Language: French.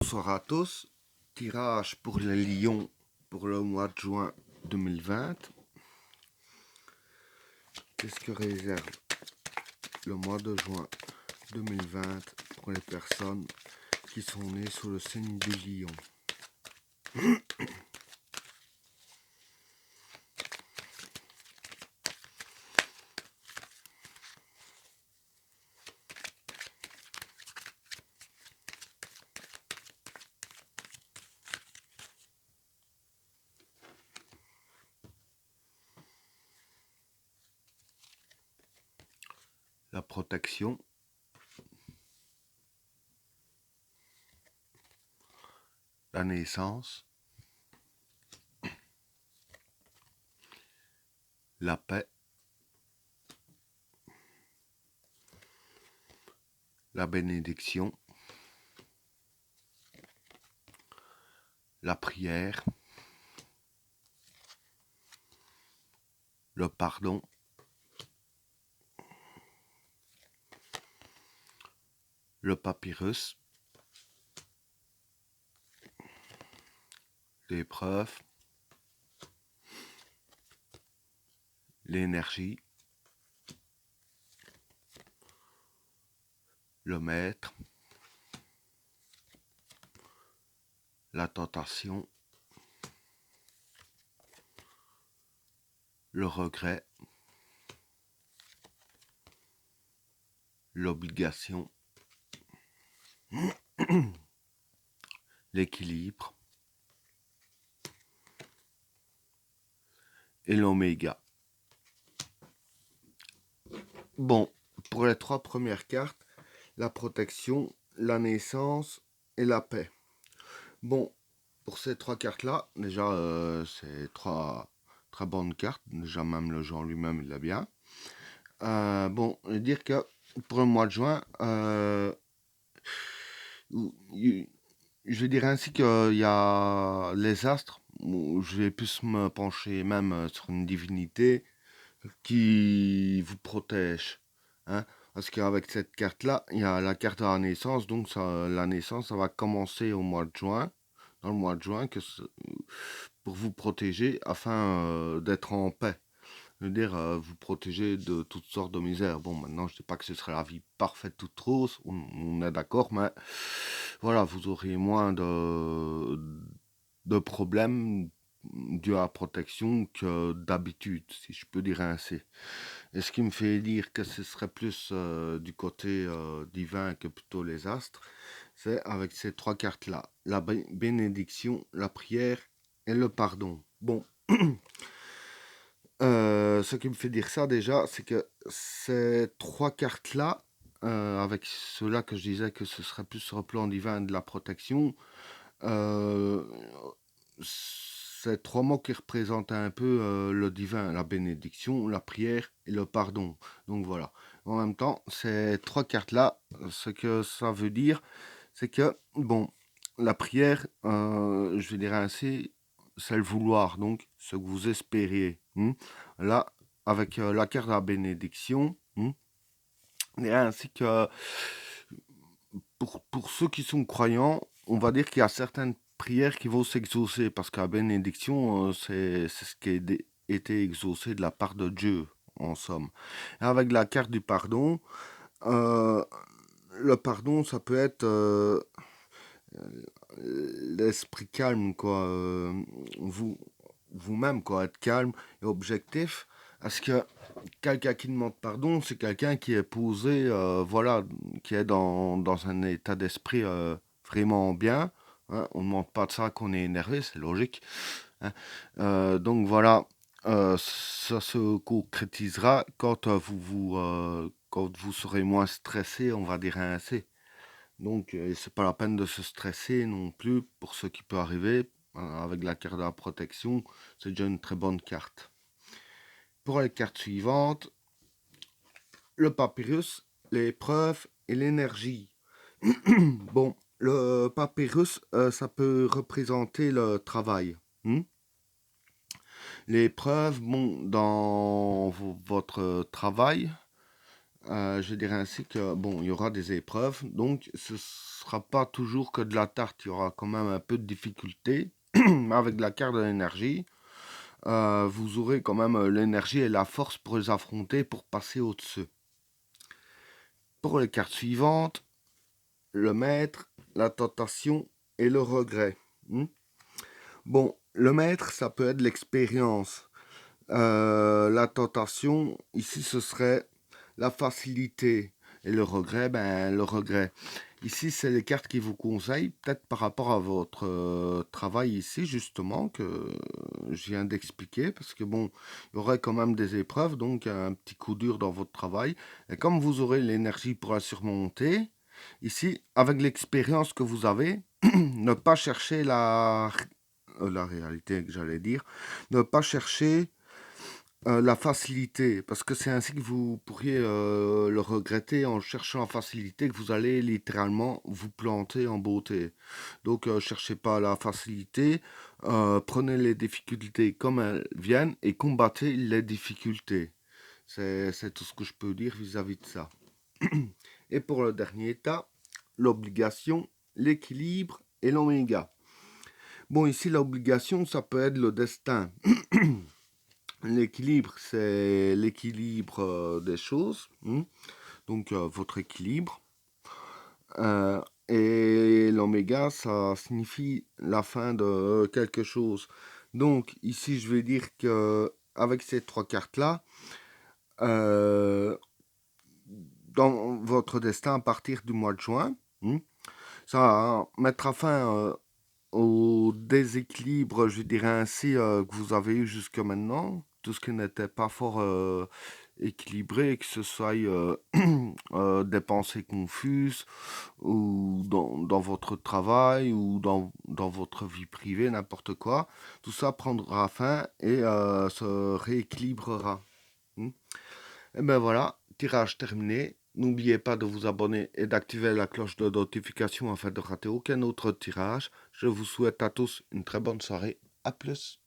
Bonsoir à tous. Tirage pour les Lions pour le mois de juin 2020. Qu'est-ce que réserve le mois de juin 2020 pour les personnes qui sont nées sous le signe du Lion? La protection, la naissance, la paix, la bénédiction, la prière, le pardon, le papyrus, l'épreuve, l'énergie, le maître, la tentation, le regret, l'obligation, l'équilibre et l'oméga. Bon, pour les trois premières cartes, la protection, la naissance et la paix. Bon, pour ces trois cartes-là, déjà, c'est trois très bonnes cartes. Déjà, même le jeu en lui-même, il est bien. Bon, je vais dire que pour le mois de juin, je vais dire ainsi qu'il y a les astres, où je vais plus me pencher même sur une divinité qui vous protège. Hein, parce qu'avec cette carte-là, il y a la carte de la naissance, donc ça, la naissance, ça va commencer au mois de juin, dans le mois de juin, pour vous protéger afin d'être en paix. Je veux dire, vous protéger de toutes sortes de misères. Bon, maintenant, je ne dis pas que ce serait la vie parfaite, toute rose, on est d'accord, mais voilà, vous aurez moins de problèmes dus à la protection que d'habitude, si je peux dire ainsi. Et ce qui me fait dire que ce serait plus du côté divin que plutôt les astres, c'est avec ces trois cartes-là. La bénédiction, la prière et le pardon. Bon, ce qui me fait dire ça déjà, c'est que ces trois cartes-là, avec ceux-là que je disais que ce serait plus sur le plan divin de la protection, euh, c'est trois mots qui représentent un peu le divin, la bénédiction, la prière et le pardon. Donc voilà. En même temps, ces trois cartes-là, ce que ça veut dire, c'est que, bon, la prière, je vais dire ainsi, c'est le vouloir, donc ce que vous espériez. Là, avec la carte de la bénédiction, et ainsi que pour ceux qui sont croyants, on va dire qu'il y a certaines prières qui vont s'exaucer, parce que la bénédiction, c'est ce qui a été exaucé de la part de Dieu, en somme. Et avec la carte du pardon, euh, le pardon, ça peut être l'esprit calme, quoi. Vous-même, quoi, être calme et objectif. Parce que quelqu'un qui demande pardon, c'est quelqu'un qui est posé, voilà, qui est dans un état d'esprit vraiment bien. Hein. On ne demande pas de ça qu'on est énervé, c'est logique. Hein. Donc voilà, ça se concrétisera quand quand vous serez moins stressé, on va dire ainsi. Donc, c'est pas la peine de se stresser non plus pour ce qui peut arriver. Avec la carte de la protection, c'est déjà une très bonne carte. Pour les cartes suivantes, le papyrus, l'épreuve et l'énergie. Bon, le papyrus, ça peut représenter le travail. L'épreuve, bon, dans votre travail, Je dirais ainsi que, bon, il y aura des épreuves, donc ce sera pas toujours que de la tarte, il y aura quand même un peu de difficulté. Avec la carte de l'énergie, vous aurez quand même l'énergie et la force pour les affronter, pour passer au-dessus. Pour les cartes suivantes, le maître, la tentation et le regret. Hmm. Bon, le maître, ça peut être l'expérience. La tentation, ici, ce serait la facilité. Et le regret, ben, le regret. Ici, c'est les cartes qui vous conseillent, peut-être par rapport à votre travail ici, justement, que je viens d'expliquer, parce que bon, il y aurait quand même des épreuves, donc un petit coup dur dans votre travail. Et comme vous aurez l'énergie pour la surmonter, ici, avec l'expérience que vous avez, ne pas chercher la réalité que j'allais dire, ne pas chercher la facilité, parce que c'est ainsi que vous pourriez le regretter en cherchant la facilité, que vous allez littéralement vous planter en beauté. Donc cherchez pas la facilité, prenez les difficultés comme elles viennent et combattez les difficultés. C'est tout ce que je peux dire vis-à-vis de ça. Et pour le dernier état, l'obligation, l'équilibre et l'oméga. Bon, ici, l'obligation, ça peut être le destin. L'équilibre, c'est l'équilibre des choses, donc votre équilibre. Et l'oméga, ça signifie la fin de quelque chose. Donc ici, je vais dire que avec ces trois cartes-là, euh, dans votre destin à partir du mois de juin, ça mettra fin au déséquilibre, je dirais ainsi, que vous avez eu jusque maintenant, tout ce qui n'était pas fort équilibré, que ce soit des pensées confuses, ou dans votre travail, ou dans votre vie privée, n'importe quoi, tout ça prendra fin et se rééquilibrera. Hmm. Et ben voilà, tirage terminé. N'oubliez pas de vous abonner et d'activer la cloche de notification afin de rater aucun autre tirage. Je vous souhaite à tous une très bonne soirée. À plus.